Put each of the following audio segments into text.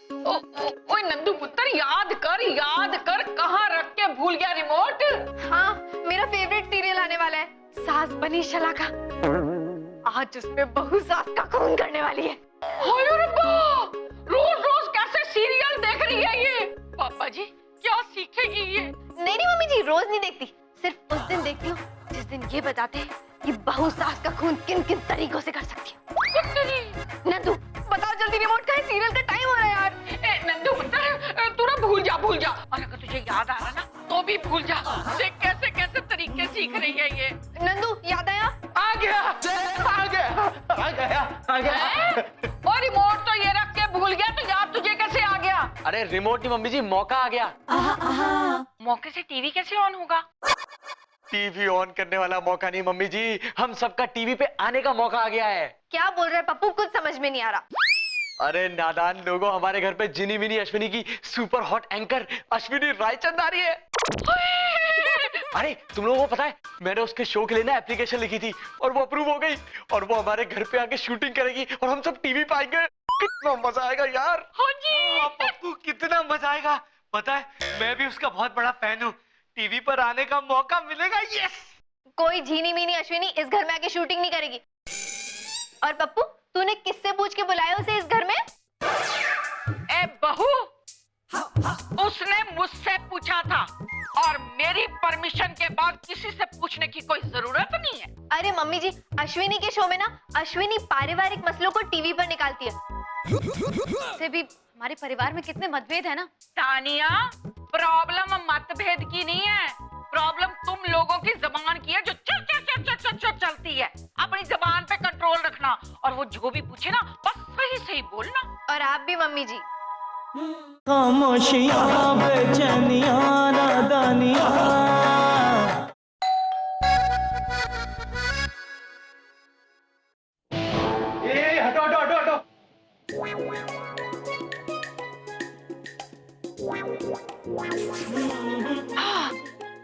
ओए नंदू पुत्र, याद कर कहाँ रख के भूल गया रिमोट। हाँ, मेरा फेवरेट सीरियल आने वाला है, सास बनी शलाका। आज उसमें बहू सास का खून करने वाली है। हाय रब्बा, रोज रोज कैसे सीरियल देख रही है ये। पापा जी क्या सीखेगी ये। नहीं मम्मी जी, रोज नहीं देखती, सिर्फ उस दिन देखती हूँ जिस दिन ये बताते हैं कि बहू सास का खून किन किन तरीकों से कर सकती है। नंदू बताओ जल्दी, रिमोट का है, सीरियल का टाइम हो रहा है यार। नंदू पुत्र, तू ना भूल जा और अगर तुझे याद आ रहा ना तो भी भूल जा। देख कैसे कैसे तरीके सीख रही है ये। नंदू याद आया? आ गया। और रिमोट तो ये रख के भूल गया, तो याद तुझे कैसे आ गया? अरे रिमोट नहीं मम्मी जी, मौका आ गया। मौके से टीवी कैसे ऑन होगा? टीवी ऑन करने वाला मौका नहीं मम्मी जी, हम सबका टीवी पे आने का मौका आ गया है। क्या बोल रहे पप्पू, कुछ समझ में नहीं आ रहा। अरे नादान लोगों, हमारे घर पे जिनी मिनी अश्विनी की super hot anchor Ashwini Raichand आ रही है। अरे तुम लोगों को पता है, मैंने उसके शो के लिए ना एप्लीकेशन लिखी थी और वो अप्रूव हो गई, और वो हमारे घर पे आके शूटिंग करेगी और हम सब टीवी पाएंगे। कितना मजा आएगा यार। हाँ जी पप्पू, कितना मजा आएगा। पता है मैं भी उसका बहुत बड़ा फैन हूँ। टीवी पर आने का मौका मिलेगा। यस। कोई झीनी मीनी अश्विनी इस घर में आके शूटिंग नहीं करेगी। और पप्पू, तूने किससे पूछ के बुलाया उसे इस घर में? ए बहू, उसने मुझसे पूछा था और मेरी परमिशन के बाद किसी से पूछने की कोई जरूरत नहीं है। अरे मम्मी जी, अश्विनी के शो में ना अश्विनी पारिवारिक मसलों को टीवी पर निकालती है। वैसे भी हमारे परिवार में कितने मतभेद है ना। तानिया, प्रॉब्लम मतभेद की नहीं है, प्रॉब्लम तुम लोगों की जबान की है जो चल चल चल चल चल चल चलती है। अपनी जबान पे कंट्रोल रखना और वो जो भी पूछे ना बस सही सही बोलना। और आप भी मम्मी जी। खामोशियां, बेचैनियां, नादानियां। हटो हटो हटो हटो।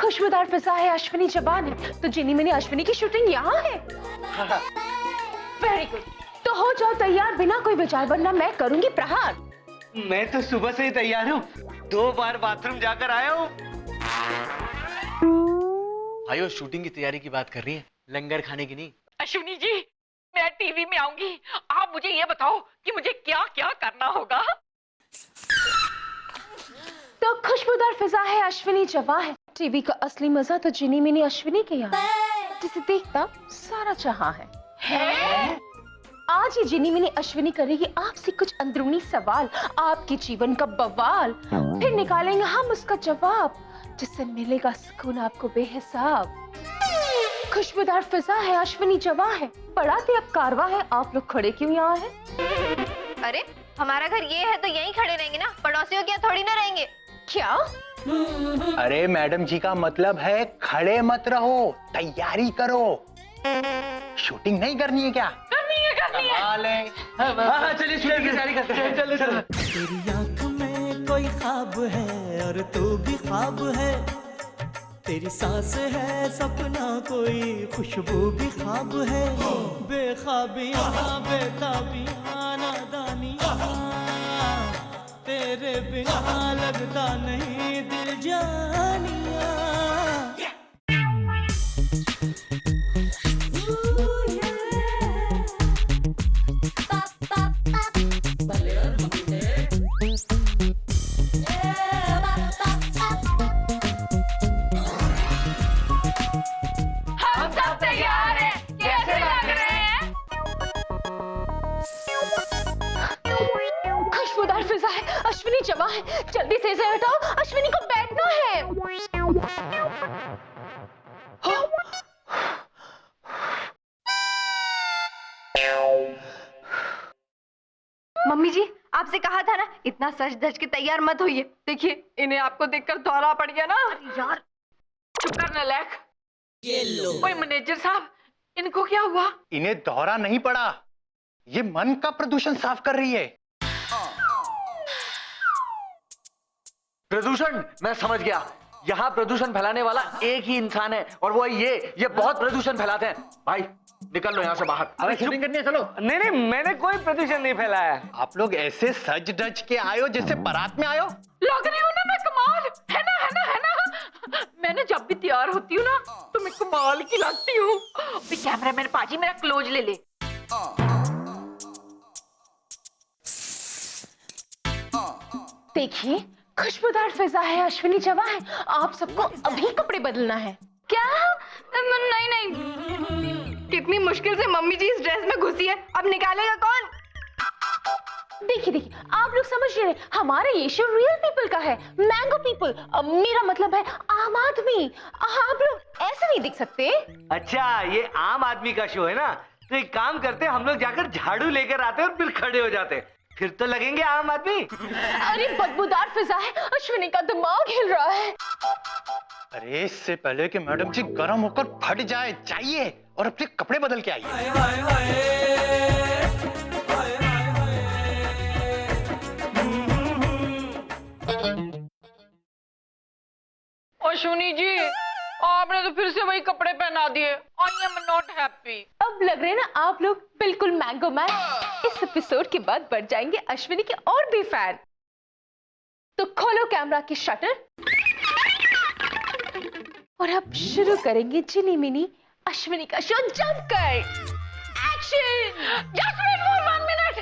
खुशबूदार फिजा है, अश्विनी जबान है, तो जिनी मिनी अश्विनी की शूटिंग यहाँ है। वेरी गुड, तो हो जाओ तैयार, बिना कोई विचार, वरना मैं करूंगी प्रहार। मैं तो सुबह से ही तैयार हूँ, 2 बार बाथरूम जाकर आया हूँ। भाइयों, शूटिंग की तैयारी की बात कर रही है, लंगर खाने की नहीं। अश्विनी जी, मैं टीवी में आऊंगी, आप मुझे ये बताओ कि मुझे क्या क्या करना होगा। तो खुशबूदार फिजा है, अश्विनी जवां है, टीवी का असली मजा तो जिनी मिनी अश्विनी के यहाँ, जिसे देखता सारा जहां है? आज ये जिनी मिनी अश्विनी करेगी आपसे कुछ अंदरूनी सवाल, आपके जीवन का बवाल, फिर निकालेंगे हम उसका जवाब, जिससे मिलेगा सुकून आपको बेहिसाब। खुशबूदार फिजा है, अश्विनी जवां है, बढ़ाते अब कारवा है, आप लोग खड़े क्यों यहाँ हैं? अरे हमारा घर ये है तो यहीं खड़े रहेंगे ना, पड़ोसियों के यहाँ थोड़ी ना रहेंगे। क्या? अरे मैडम जी का मतलब है खड़े मत रहो, तैयारी करो। शूटिंग नहीं करनी है क्या? करनी है हाँ, चलिए शूटिंग की तैयारी करते हैं। चलो। तेरी आंख में कोई ख्वाब है और तू भी ख्वाब है, तेरी सांस है सपना कोई, खुशबू भी ख्वाब है, बेख्वाबियां बेताबियां नादानियां, तेरे बिना लगता नहीं दिल जानिया। हम सब तैयार हैं, कैसे लग रहे हैं? खुशबूदार फिजा है, अश्विनी जवां है, जल्दी से इसे हटाओ, अश्विनी को बैठना है। मम्मी जी, आपसे कहा था ना, इतना सज धज के तैयार मत होइए। देखिए, इन्हें आपको देखकर दौरा पड़ गया ना। यार चुप कर नालायक। ओए मैनेजर साहब, इनको क्या हुआ? इन्हें दौरा नहीं पड़ा, ये मन का प्रदूषण साफ कर रही है। प्रदूषण? मैं समझ गया, यहाँ प्रदूषण फैलाने वाला एक ही इंसान है और वो ये बहुत प्रदूषण फैलाते हैं। भाई निकल लो यहाँ से बाहर। अरे शूटिंग करनी है, चलो। नहीं नहीं, मैंने कोई प्रदूषण नहीं फैलाया। आप लोग ऐसे सज धज के आयो जैसे बारात में आयो। लग रही हूँ ना मैं कमाल, है ना है ना है ना। मैंने जब भी तैयार होती हूँ ना तो मैं कमाल की लगती हूँ। कैमरामैन पाजी मेरा क्लोज ले ले। देखिए, खुशबूदार फिजा है, अश्विनी जवां है, आप सबको अभी कपड़े बदलना है। क्या? नहीं नहीं, कितनी मुश्किल से मम्मी जी इस ड्रेस में घुसी है, अब निकालेगा कौन? देखिए देखिए, आप लोग समझ रहे हैं, हमारा ये शो रियल पीपल का है, मैंगो पीपल, मेरा मतलब है आम आदमी। आप लोग ऐसे नहीं दिख सकते। अच्छा, ये आम आदमी का शो है ना, तो एक काम करते, हम लोग जाकर झाड़ू लेकर आते और फिर खड़े हो जाते, फिर तो लगेंगे आम आदमी। अरे बदबूदार फिजा है, अश्विनी का दिमाग हिल रहा है। अरे इससे पहले कि मैडम जी गर्म होकर फट जाए, जाइए और अपने कपड़े बदल के आइए। अश्विनी जी, आपने तो फिर से वही कपड़े पहना दिए। I am not happy. अब लग रहे हैं ना आप लोग बिल्कुल मैंगो मैन। इस एपिसोड के बाद बढ़ जाएंगे अश्विनी के और भी फैन। तो खोलो कैमरा की शटर और अब शुरू करेंगे जिनी मिनी अश्विनी का शो जमकर। Action! Just wait for 1 minute.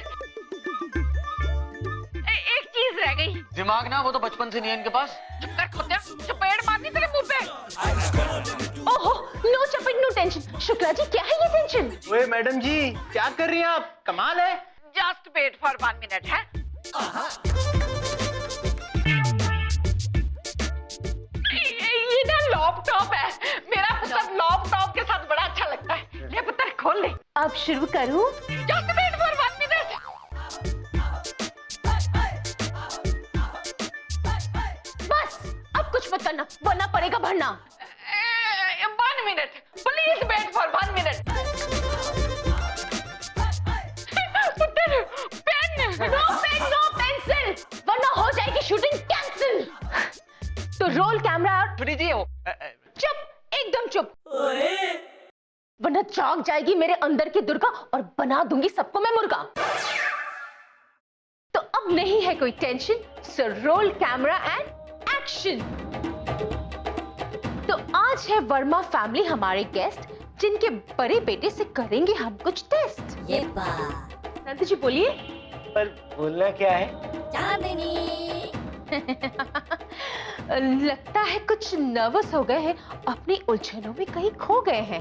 एक चीज रह गई। दिमाग ना, वो तो बचपन से नहीं है इनके पास। चुप कर खोत्या, चपेट मारनी तेरे मुंह पे। ओहो, नो चपेट नो टेंशन। शुक्ला जी, क्या है ये टेंशन? ओए मैडम जी, क्या कर रही हैं आप? कमाल है। जस्ट वेट फॉर 1 मिनट है। ये ना लैपटॉप है, मेरा पुत्र लैपटॉप के साथ बड़ा अच्छा लगता है। ले पुत्र खोल ले। अब शुरू करूं? Just wait for 1 minute. बस अब कुछ मत करना वरना पड़ेगा भरना। 1 minute, please wait for 1 minute. पुत्र, pen. No pen no pencil, वरना हो जाएगी शूटिंग कैंसिल। तो रोल कैमरा। चुप, एकदम चुप, वरना चौंक जाएगी मेरे अंदर की दुर्गा और बना दूंगी सबको मैं मुर्गा। तो अब नहीं है कोई tension, so roll camera and action. तो आज है वर्मा फैमिली हमारे गेस्ट, जिनके बड़े बेटे से करेंगे हम कुछ टेस्ट। ये बात नंदू जी बोलिए। पर बोलना क्या है? चांदनी। लगता है कुछ नर्वस हो गए हैं, अपनी उलझनों में कहीं खो गए हैं।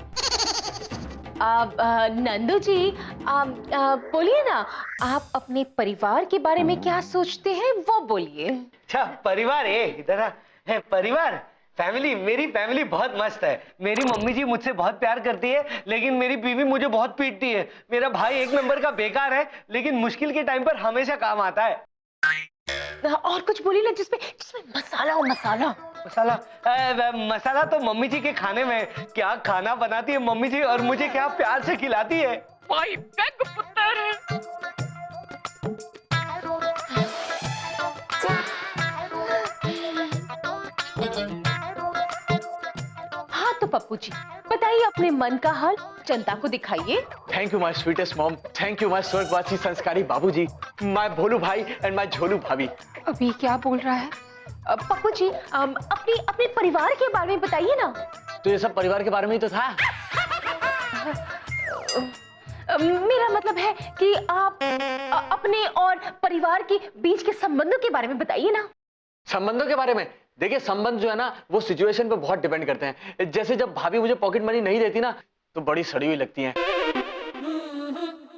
नंदू जी, बोलिए ना, आप अपने परिवार के बारे में क्या सोचते हैं वो बोलिए। अच्छा, परिवार है परिवार, फैमिली। मेरी फैमिली बहुत मस्त है। मेरी मम्मी जी मुझसे बहुत प्यार करती है, लेकिन मेरी बीवी मुझे बहुत पीटती है। मेरा भाई 1 नंबर का बेकार है, लेकिन मुश्किल के टाइम पर हमेशा काम आता है। और कुछ बोलिए ना जिसमें मसाला हो। मसाला मसाला तो मम्मी जी के खाने में। क्या खाना बनाती है मम्मी जी, और मुझे क्या प्यार से खिलाती है। भाई बेग पुत्र। हाँ तो पप्पू जी बताइए अपने मन का हाल, जनता को दिखाइए। Thank you my sweetest mom, thank you my स्वर्गवासी संस्कारी बाबूजी, माय भोलू भाई एंड माय झोलू भाभी। अभी क्या बोल रहा है पप्पू जी? अपने परिवार के बारे में बताइए ना। तो ये सब परिवार के बारे में ही तो था। मेरा मतलब है कि आप अपने और परिवार के बीच के संबंधों के बारे में बताइए ना। संबंधों के बारे में? देखिए, संबंध जो है ना वो सिचुएशन पे बहुत डिपेंड करते हैं। जैसे जब भाभी मुझे पॉकेट मनी नहीं देती ना तो बड़ी सड़ी हुई लगती है,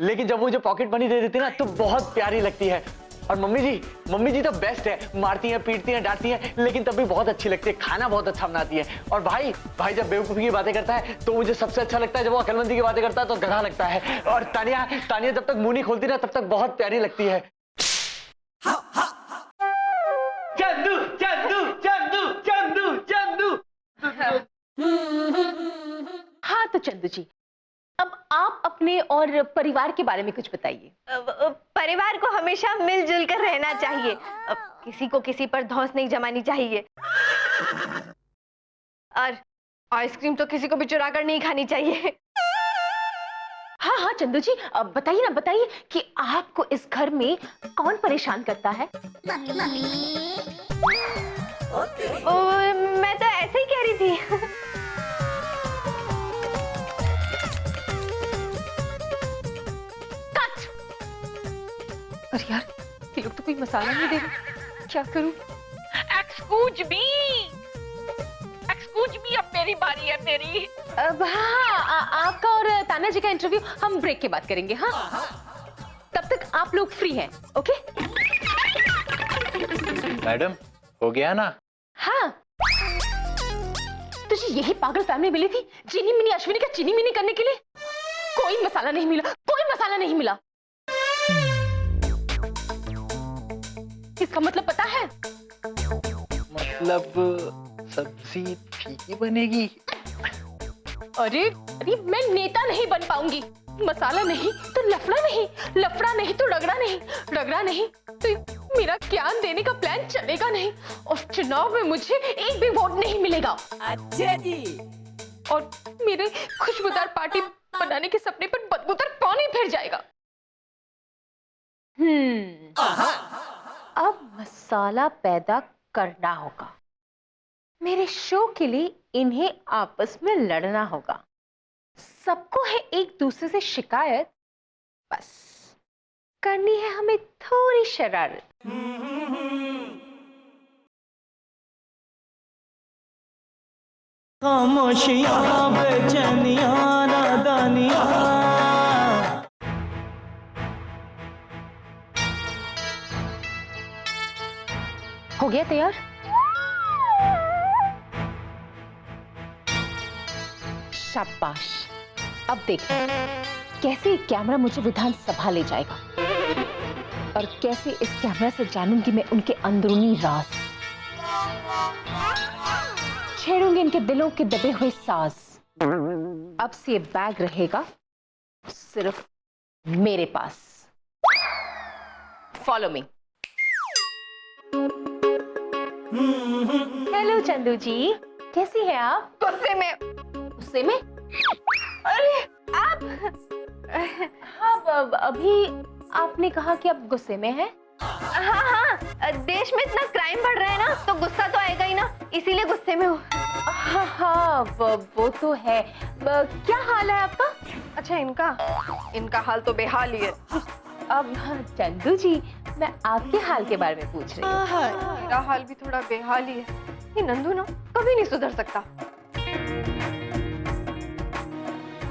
लेकिन जब मुझे पॉकेट मनी दे देती ना तो बहुत प्यारी लगती है। और मम्मी जी तो बेस्ट है, मारती हैं, पीटती हैं, डांटती हैं, लेकिन तब भी बहुत अच्छी लगती है। खाना बहुत अच्छा बनाती है। और भाई जब बेवकूफी की बातें करता है तो मुझे सबसे अच्छा लगता है। जब वो अकलमंदी की बातें करता है तो गधा लगता है। और तानिया जब तक मुंह नहीं खोलती ना तब तक बहुत प्यारी लगती है। चंदू चंदू चंदू चंदू चंदू। हाँ तो चंदू जी, अब आप अपने और परिवार के बारे में कुछ बताइए। परिवार को हमेशा मिलजुल कर रहना चाहिए, किसी को किसी पर धौंस नहीं जमानी चाहिए, और आइसक्रीम तो किसी को भी चुरा कर नहीं खानी चाहिए। हाँ हाँ चंदू जी, बताइए ना, बताइए कि आपको इस घर में कौन परेशान करता है? मैं तो ऐसे ही कह रही थी। कट! अरे यार, ये लोग तो कोई मसाला नहीं दे रहे, क्या करूं? एक्सक्यूज मी, अब मेरी बारी है, मेरी। अब हाँ, आपका और ताना जी का इंटरव्यू हम ब्रेक के बाद करेंगे। हाँ, तब तक आप लोग फ्री हैं, ओके? मैडम हो गया ना? हाँ, तुझे यही पागल फैमिली मिली थी चीनी मिनी अश्विनी का चीनी मिनी करने के लिए? कोई मसाला नहीं मिला, कोई मसाला नहीं मिला। इसका मतलब पता है? मतलब सब्जी फीकी बनेगी। अरे अरे, मैं नेता नहीं बन पाऊंगी। मसाला नहीं तो लफड़ा नहीं, लफड़ा नहीं तो रगड़ा नहीं, रगड़ा नहीं तो मेरा ज्ञान देने का प्लान चलेगा नहीं, और चुनाव में मुझे एक भी वोट नहीं मिलेगा। अच्छा जी। और मेरे खुशबूदार पार्टी बनाने के सपने पर बदबूदार पानी फिर जाएगा। अब मसाला पैदा करना होगा। मेरे शो के लिए इन्हें आपस में लड़ना होगा। सबको है एक दूसरे से शिकायत, बस करनी है हमें थोड़ी शरारत। खामोशियां, बेचैनियां, नादानियां। हो गया तैयार? शाबाश। अब देखना कैसे कैमरा मुझे विधानसभा ले जाएगा, और कैसे इस कैमरा से जानूंगी मैं उनके अंदरूनी राज, छेड़ूंगी इनके दिलों के दबे हुए साज। अब से ये बैग रहेगा सिर्फ मेरे पास। Follow me. Hello Chandu ji, कैसी हैं आप? गुस्से में। गुस्से में? अरे आप, हाँ अभी आपने कहा कि आप गुस्से में हैं। हाँ हाँ, देश में इतना क्राइम बढ़ रहा है ना, तो गुस्सा तो आएगा ही ना, इसीलिए गुस्से में हूँ। हाँ हाँ, वो तो है। क्या हाल है आपका? अच्छा, इनका हाल तो बेहाल ही है। अब चंदू जी, मैं आपके हाल के बारे में पूछ रही हूँ। मेरा हाल भी थोड़ा बेहाल ही है। ये नंदू ना कभी नहीं सुधर सकता।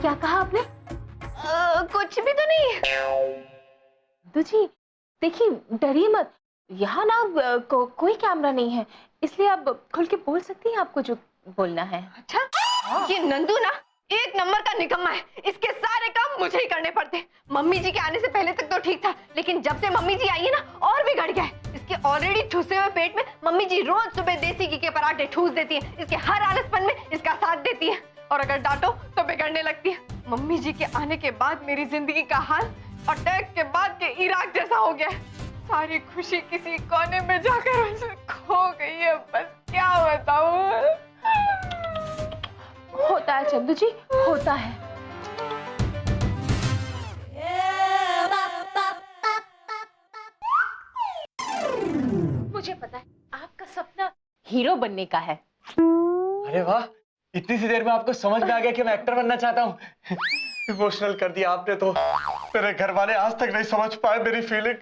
क्या कहा आपने? कुछ भी तो नहीं। नंदू जी देखिए, डरिए मत, यहाँ ना कोई कैमरा नहीं है, इसलिए आप खुल के बोल सकती हैं आपको जो बोलना है। अच्छा, ये नंदू ना एक नंबर का निकम्मा है। इसके सारे काम मुझे ही करने पड़ते। मम्मी जी के आने से पहले तक तो ठीक था, लेकिन जब से मम्मी जी आई है ना, और बिगड़ गया है। इसके ऑलरेडी ठूसे हुए पेट में मम्मी जी रोज सुबह देसी घी के पराठे ठूस देती है। इसके हर आलसपन में इसका साथ देती है, और अगर डांटो तो बिगड़ने लगती है। मम्मी जी के आने के बाद मेरी जिंदगी का हाल अटैक के बाद के इराक जैसा हो गया है। सारी खुशी किसी कोने में जाकर खो गई है। बस क्या बताऊं। होता है चंदू जी, होता है। मुझे पता है आपका सपना हीरो बनने का है। अरे वाह, इतनी सी देर में आपको समझ में आ गया कि मैं एक्टर बनना चाहता हूँ। इमोशनल कर दिया आपने तो। मेरे घर वाले आज तक नहीं समझ पाए मेरी फीलिंग।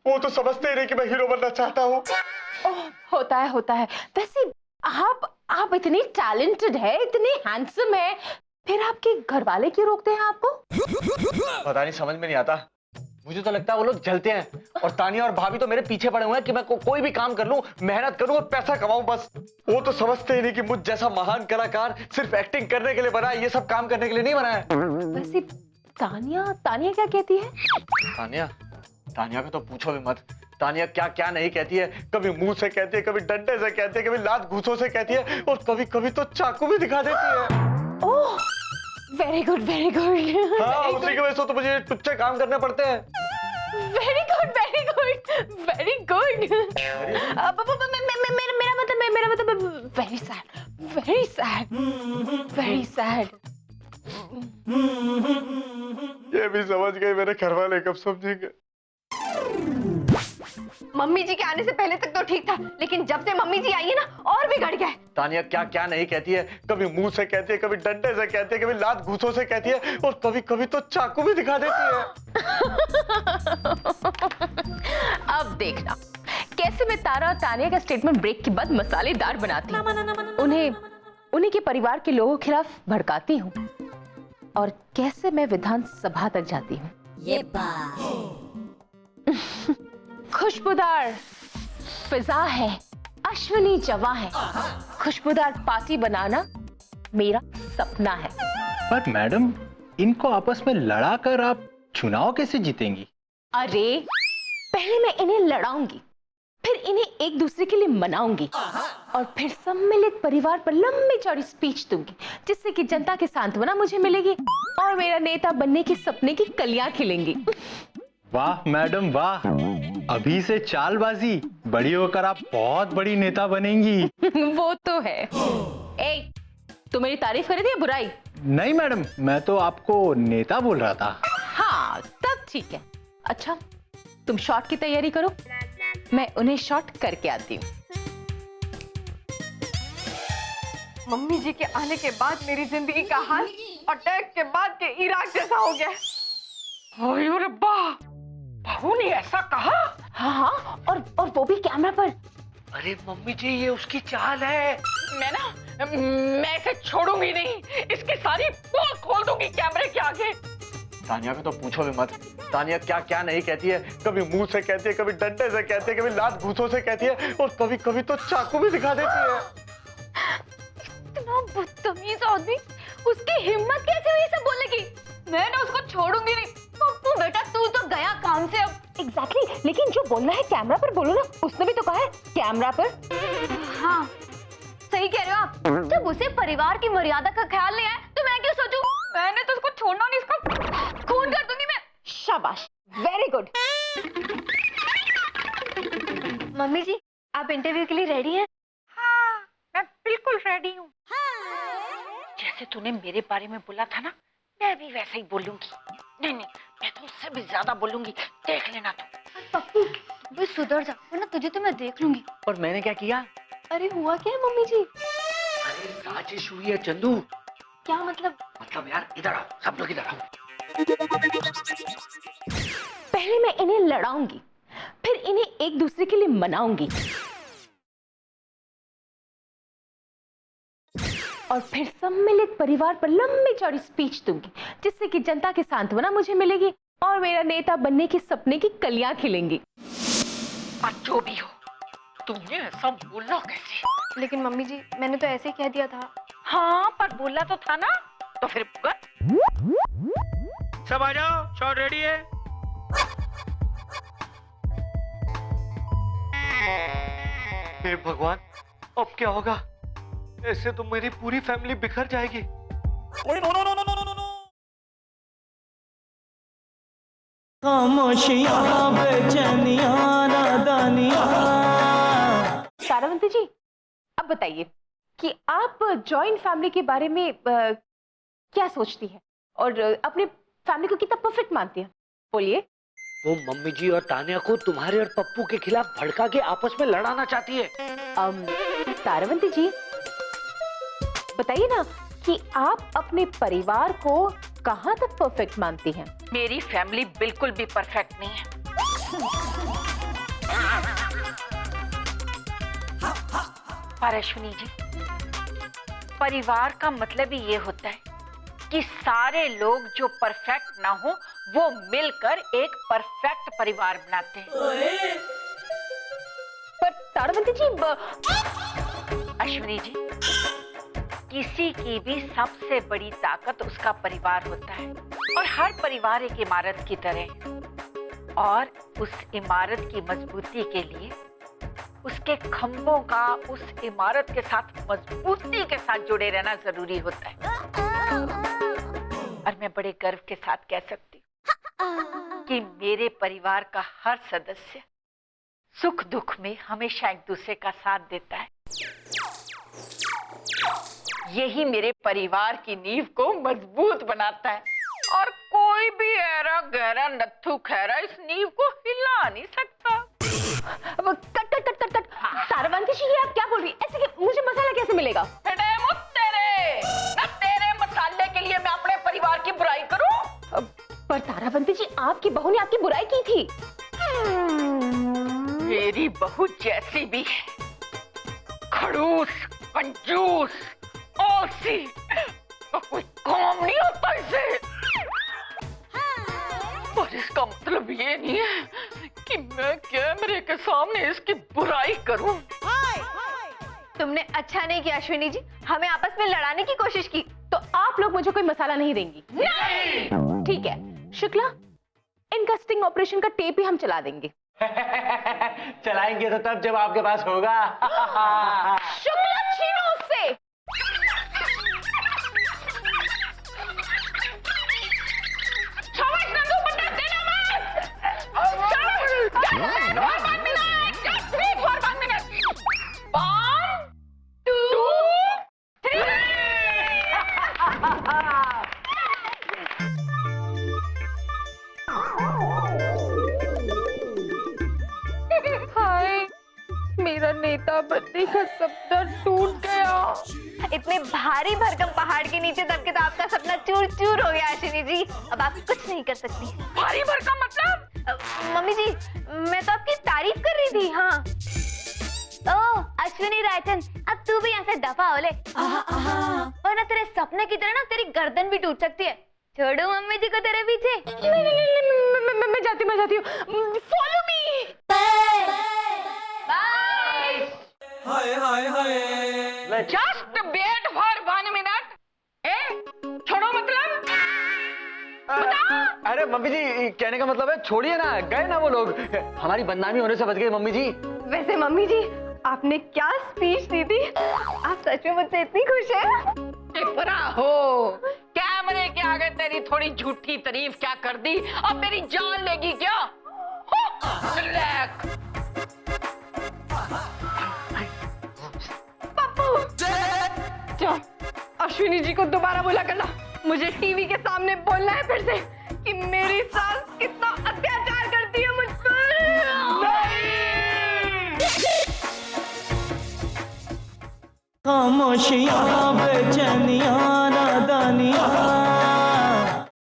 वो तो समझते ही नहीं कि मैं हीरो बनना चाहता हूँ। होता है, होता है। वैसे आप इतने टैलेंटेड है, इतने हैंडसम है, फिर आपके घर वाले क्यों रोकते हैं आपको? पता नहीं, समझ में नहीं आता। मुझे तो लगता है वो लोग जलते हैं, और तानिया और भाभी तो मेरे पीछे पड़े हुए हैं कि मैं कोई भी काम कर लूं, मेहनत करूं और पैसा कमाऊं बस। वो तो समझते ही नहीं कि मुझ जैसा महान कलाकार सिर्फ एक्टिंग करने के लिए बना है, ये सब काम करने के लिए नहीं बना है। वैसे तानिया क्या कहती है? तानिया का तो पूछो भी मत। तानिया क्या क्या नहीं कहती है। कभी मुंह से कहती है, कभी डंडे से कहती है, कभी लात घूंसों से कहती है, और कभी कभी तो चाकू भी दिखा देती है। ओह, वेरी गुड, वेरी गुड। हाँ, उसी की वजह से तो मुझे टुच्चे काम करने पड़ते हैं। Very good, very good, very good. मेरा मतलब very sad, very sad, very sad. ये ये भी समझ गए, मेरे घर वाले कब समझेंगे? मम्मी जी के आने से पहले तक तो ठीक था, लेकिन जब से मम्मी जी आई है ना और बिगड़ गया है। तानिया क्या क्या नहीं कहती है, कभी मुंह से कहती है, कभी डंडे से कहती है, कभी लात घूंसों से कहती है, और कभी कभी तो चाकू भी दिखा देती है। अब देखना कैसे मैं तारा और तानिया का स्टेटमेंट ब्रेक के बाद मसालेदार बनाती हूँ, उन्हीं के परिवार के लोगों के खिलाफ भड़काती हूँ, और कैसे मैं विधानसभा तक जाती हूँ। ये बात खुशबूदार फिजा है, अश्विनी जवां है, खुशबूदार पार्टी बनाना मेरा सपना है। पर मैडम, इनको आपस में लड़ाकर आप चुनाव कैसे जीतेंगी? अरे पहले मैं इन्हें लड़ाऊंगी, फिर इन्हें एक दूसरे के लिए मनाऊंगी, और फिर सम्मिलित परिवार पर लंबी चौड़ी स्पीच दूंगी, जिससे कि जनता की सांत्वना मुझे मिलेगी और मेरा नेता बनने के सपने की कलियां खिलेंगी। वाह मैडम वाह, अभी से चालबाजी, बड़ी होकर आप बहुत बड़ी नेता बनेंगी। वो तो है। ए, तू मेरी तारीफ कर रही है बुराई? नहीं मैडम, मैं तो आपको नेता बोल रहा था। हाँ तब ठीक है। अच्छा तुम शॉट की तैयारी करो, मैं उन्हें शॉट करके आती हूँ। मम्मी जी के आने के बाद मेरी जिंदगी का हाल अटैक के बाद के इराक जैसा हो गया। ओए रब्बा, बहू ने ऐसा कहा? हाँ हाँ, और वो भी कैमरा पर। अरे मम्मी जी, ये उसकी चाल है। मैं इसे छोड़ूंगी नहीं, इसकी सारी पोल खोल दूंगी कैमरे के आगे। तानिया को तो पूछो भी मत, तानिया क्या क्या नहीं कहती है, कभी मुंह से कहती है, कभी डंडे से कहती है, कभी लात घूंसों से कहती है, और कभी कभी तो चाकू भी दिखा देती है। इतना बदतमीज आदमी, उसकी हिम्मत कैसे हुई सब बोलने की? मैं ना उसको छोड़ूंगी नहीं। पप्पू बेटा तू तो गया काम से अब। एग्जैक्टली, लेकिन जो बोलना है कैमरा पर बोलो ना, उसने भी तो कहा है कैमरा पर। हाँ सही कह रहे हो आप। जब उसे परिवार की मर्यादा का ख्याल नहीं आया तो मैं क्यों सोचूं? मैंने तो उसको छोड़ना नहीं, इसको खून कर दूंगी मैं। शाबाश, वेरी गुड। मम्मी जी आप इंटरव्यू के लिए रेडी हैं? हाँ, मैं बिल्कुल रेडी हूँ। जैसे तूने मेरे बारे में बोला था ना, मैं भी वैसे ही बोलूंगी। नहीं, मैं तो उससे भी ज्यादा बोलूंगी, देख लेना तू। पप्पू भी सुधर जा, वरना तुझे तो मैं देख लूंगी। और मैंने क्या किया? अरे हुआ क्या है मम्मी जी? अरे साजिश हुई है चंदू। क्या मतलब? मतलब यार इधर आओ, सब लोग इधर आओ। पहले मैं इन्हें लड़ाऊंगी, फिर इन्हें एक दूसरे के लिए मनाऊंगी, और फिर सम्मिलित परिवार पर लंबी चौड़ी स्पीच दूंगी, जिससे कि जनता की सांत्वना मुझे मिलेगी और मेरा नेता बनने के सपने की कलियां खिलेंगी। पर जो भी हो, तुमने ऐसा बोला कैसे? लेकिन मम्मी जी मैंने तो ऐसे ही कह दिया था। हाँ पर बोला तो था ना, तो फिर सब आ जाओ, शॉट रेडी है। हे भगवान, अब क्या होगा? ऐसे तो मेरी पूरी फैमिली बिखर जाएगी। खामोशियां, बेचैनियां, नादानियां। तारावंती जी अब बताइए कि आप जॉइंट फैमिली के बारे में क्या सोचती हैं और अपने फैमिली को कितना परफेक्ट मानती हैं? बोलिए। वो मम्मी जी और तानिया को तुम्हारे और पप्पू के खिलाफ भड़का के आपस में लड़ाना चाहती है। तारावंती जी बताइए ना कि आप अपने परिवार को कहाँ तक परफेक्ट मानती हैं? मेरी फैमिली बिल्कुल भी परफेक्ट नहीं है। पर अश्विनी जी, परिवार का मतलब ही ये होता है कि सारे लोग जो परफेक्ट ना हो वो मिलकर एक परफेक्ट परिवार बनाते हैं। पर तारावंती जी अश्विनी जी, किसी की भी सबसे बड़ी ताकत उसका परिवार होता है, और हर परिवार एक इमारत की तरह है, और उस इमारत की मजबूती के लिए उसके खंभों का उस इमारत के साथ मजबूती के साथ जुड़े रहना जरूरी होता है। और मैं बड़े गर्व के साथ कह सकती हूँ कि मेरे परिवार का हर सदस्य सुख दुख में हमेशा एक दूसरे का साथ देता है। यही मेरे परिवार की नींव को मजबूत बनाता है। और कोई भी ऐरा गहरा नत्थु खैरा इस नींव को हिला नहीं सकता। अब cut cut cut cut cut. Taravanti ji, ये आप क्या बोल रही हैं? ऐसे मुझे मसाला कैसे मिलेगा? तेरे मसाले के लिए मैं अपने परिवार की बुराई करूं? पर तारावंती जी, आपकी बहू ने आपकी बुराई की थी। मेरी बहू जैसी भी है, खड़ूस, कंजूस, आलसी, तो कोई काम नहीं होता इसे। पर इसका मतलब ये नहीं है कि मैं कैमरे के सामने इसकी बुराई करूं। तुमने अच्छा नहीं किया अश्विनी जी, हमें आपस में लड़ाने की कोशिश की। तो आप लोग मुझे कोई मसाला नहीं देंगी? नहीं। ठीक है शुक्ला, इनका स्टिंग ऑपरेशन का टेप ही हम चला देंगे। चलाएंगे तो तब जब आपके पास होगा। शुक्ला, छीनो उससे। मेरा नेता बनने का सपना टूट गया। इतने भारी भरकम पहाड़ के नीचे दब के तो आपका सपना चूर चूर हो गया अश्विनी जी। अब आप कुछ नहीं कर सकती। भारी भरकम मतलब? मम्मी जी, मैं तो आपकी तारीफ कर रही थी। हाँ। ओह अश्विनी रायचंद, अब तू भी यहाँ से दफा हो ले, वरना तेरे सपने की तरह ना तेरी गर्दन भी टूट सकती है। छोड़ो मम्मी जी को तेरे पीछे। नहीं, मैं जाती हूँ। Follow me. Hi hi hi. Just wait for 1 minute. छोड़ो मतलब? अरे मम्मी जी, कहने का मतलब है छोड़िए ना, गए ना वो लोग। हमारी बदनामी होने से बच गए मम्मी जी। वैसे मम्मी जी, आपने क्या स्पीच दी थी? आप सच में मुझसे इतनी खुश हैं? टिपरा हो, कैमरे के आगे तेरी थोड़ी झूठी तारीफ क्या कर दी, अब मेरी जान लेगी क्या? अश्विनी जी को दोबारा बोला करना, मुझे टीवी के सामने बोलना है फिर से कि मेरी सास कितना अत्याचार करती है मुझ पर। खामोशियां बेचैनियां